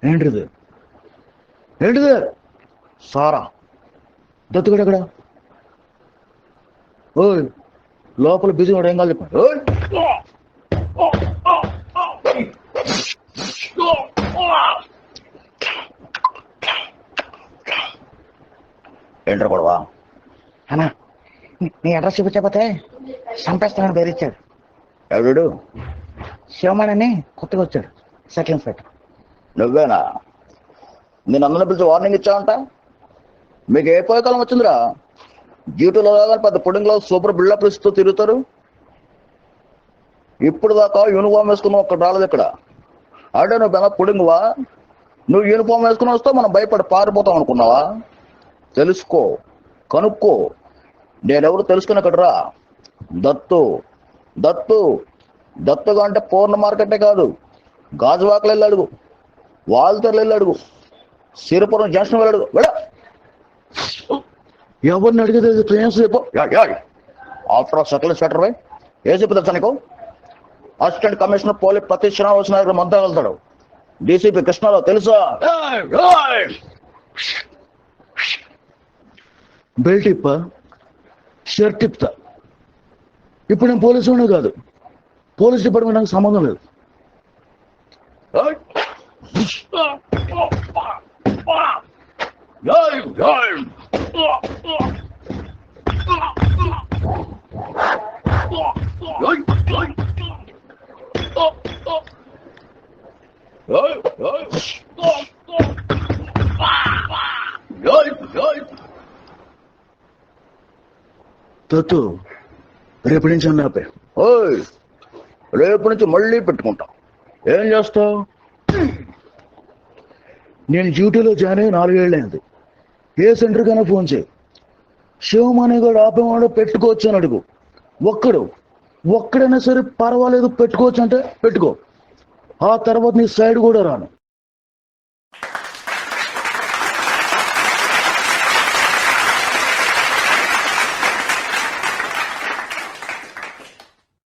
ఏంటిది ఏంటిది? సారా దత్తుగడ ఎక్కడ? ఓయ్ లోపల బిజీ వాడు ఏం కాదు చెప్పండి. ఓయ్ ఏంటర్ గొడవా అన్నా నీ అడ్రస్ చూపించకపోతే చంపేస్తానని బెదిరించాడు. ఎవడు? శివమణి అని కొత్తగా వచ్చాడు, సెకండ్ ఇన్స్పెక్టర్. నువ్వేనా? నేను అందరిని పిలిచి వార్నింగ్ ఇచ్చావంట. మీకు ఏ పోయకాలం వచ్చిందిరా? డ్యూటీలో కానీ పెద్ద పుడింగ్లో సూపర్ బిల్డప్ ఇస్తూ తిరుగుతారు. ఇప్పుడు దాకా యూనిఫామ్ వేసుకుని ఒక్కటి రాలేదు ఇక్కడ. అంటే నువ్వు పెద్ద పుడింగువా? నువ్వు యూనిఫామ్ వేసుకుని వస్తే మనం భయపడి పారిపోతాం అనుకున్నావా? తెలుసుకో, కనుక్కో. నేనెవరు తెలుసుకుని ఇక్కడ రా. దత్తు దత్తు దత్తుగా అంటే పూర్ణ మార్కెటే కాదు, గాజువాకలు వెళ్ళి అడుగు, వాల్తర్లు వెళ్ళి అడుగు, సిరిపురం జంక్షన్ వెళ్ళి అడుగు. వెళ్ళ ఎవరిని అడిగేది ఫ్రెండ్స్ చెప్పు. ఆఫ్టర్ ఆల్ సర్కిల్ ఇన్స్పెక్టర్ బై ఏ చెప్పు తెలుసా నీకు? అసిస్టెంట్ కమిషనర్ పోలీస్ ప్రతి శ్రీనివాస నాయకుడు మంతా వెళ్తాడు. డీసీపీ కృష్ణారావు తెలుసా? బెల్ట్ ఇప్ప, షర్ట్ ఇప్తా. ఇప్పుడు నేను పోలీసు వాడిని కాదు, పోలీస్ డిపార్ట్మెంట్ నాకు సంబంధం లేదు. తత్తు రేపటి నుంచి అన్నాపే. ఓయ్ రేపు నుంచి మళ్ళీ పెట్టుకుంటా. ఏం చేస్తావు? నేను డ్యూటీలో జాయిన్ అయ్యి 4 ఏళ్ళైంది. ఏ సెంటర్కైనా ఫోన్ చేయి, శివమణి గారు ఆపేవాడు పెట్టుకోవచ్చు అని అడుగు. ఒక్కడైనా సరే పర్వాలేదు పెట్టుకోవచ్చు అంటే పెట్టుకో. ఆ తర్వాత నీ సైడ్ కూడా రాను.